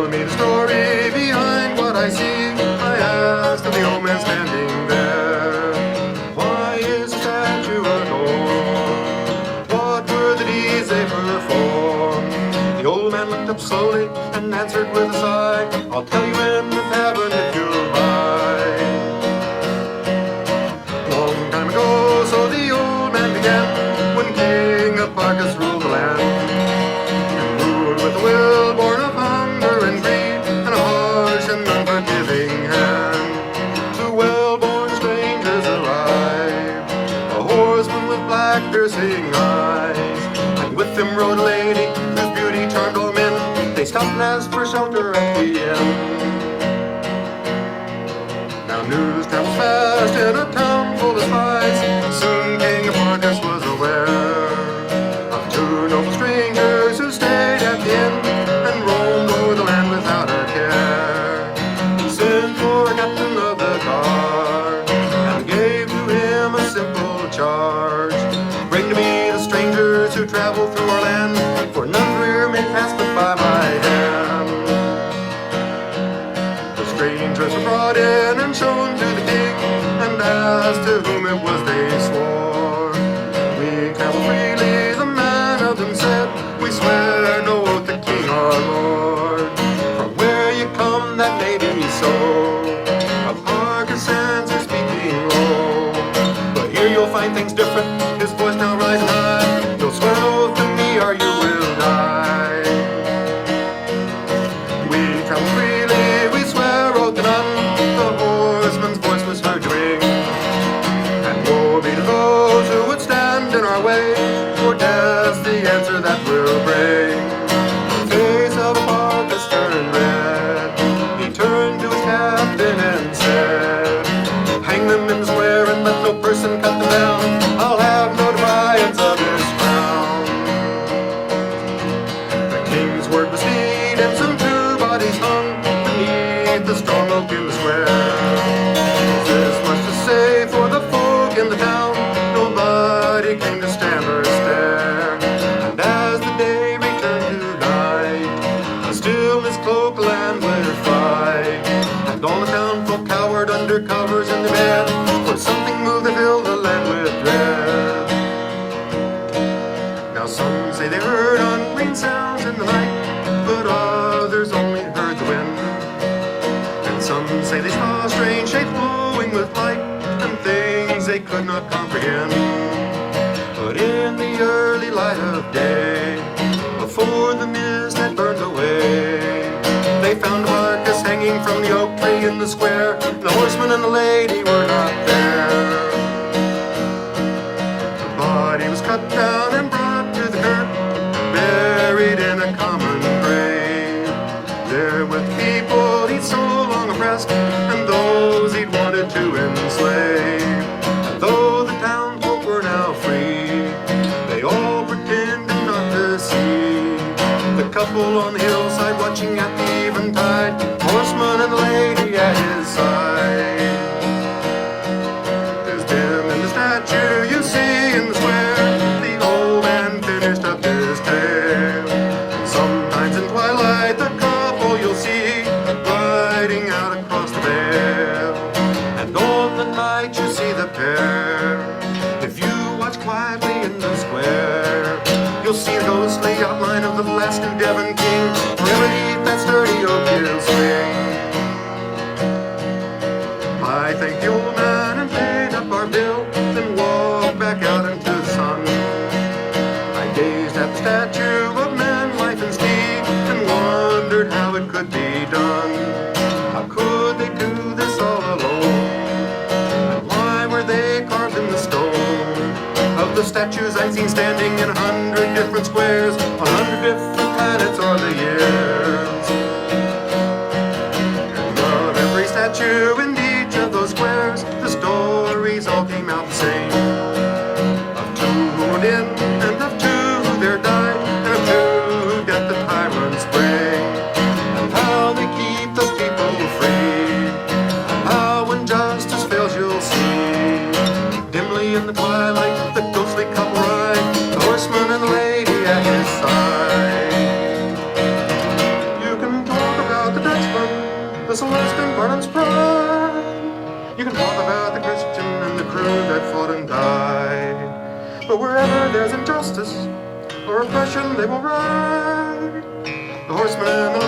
Tell me the story behind what I see, I asked of the old man standing there. Why is the statue adored? What were the deeds they performed? The old man looked up slowly and answered with a sigh, I'll tell you in the tavern if you'll buy. Long time ago, so the old man began, when King of Arcus ruled the land, and ruled with a will born of hunger and greed, and a harsh and unforgiving hand. Two well-born strangers arrived, a horseman with black piercing eyes, and with them rode a lady whose beauty charmed all men. They stopped and asked for shelter at the inn. Now news travels fast in a town full of spies. Soon King of Arcus was aware of two noble strangers who stayed at the inn and roamed over the land without a care. He sent for a captain of the guard and gave to him a simple charge: bring to me the strangers who travel through our land, for none here may pass but by my hand. The strangers were brought in and shown to the king, and asked to whom it was they swore. We travel freely, the man of them said, we swear no oath to king our lord. From where you come, that may be so, of Arcus answer speaking low, but here you'll find things different. His voice now rising high, you'll swear an oath to me or you will die. We travel freely, we swear oath to none. The horseman's voice was heard to ring, and woe be to those who would stand in our way, for death's the answer that will bring. The face of Arcus turned red, he turned to his captain and said, hang them in the square and let no person cut them down. I'll have no defiance of his crown. The king's word was speed, and soon two bodies hung beneath the strong oak in the square. Is this much to say for the folk in the town? Nobody came to stand or stare. And as the day returned to night, a stillness cloaked the land with fright, and all the town folk cowered under covers in their bed, for something moved that filled the land with dread. Now some say they heard unclean sounds in the night, but others only heard the wind. And some say they saw strange shapes glowing with light, and things they could not comprehend. But in the early light of day, before the mist had burned away, they found Arcus hanging from the oak tree in the square. The horseman and the lady were not there. The body was cut down and brought to the kirk, buried in a common grave. There with people he'd so long oppressed, and those he'd wanted to enslave. And though the townfolk were now free, they all pretended not to see the couple on the hillside watching at the eventide, horseman and the lady at his side. There's dim in the statue you see in the square, the old man finished up his tale. And sometimes in twilight the couple you'll see riding out across the vale, and on the night you see the pair. If you watch quietly in the square, you'll see the ghostly outline of the last new Devon king, forever deep that sturdy oak hill swing. I thanked the old man and paid up our bill, then walked back out into the sun. I gazed at the statue of man, life and steed, and wondered how it could be done. How could they do this all alone? And why were they carved in the stone of the statues I'd seen standing in 100 different squares, on 100 different planets or the years? And of every statue in each of those squares, the stories all came out the same. Of two who went in, and of two who there died, and of two who death the tyrants bring. And how they keep those people free, and how when justice fails you'll see, dimly in the twilight, the ghostly couple justice or oppression they will ride. The horseman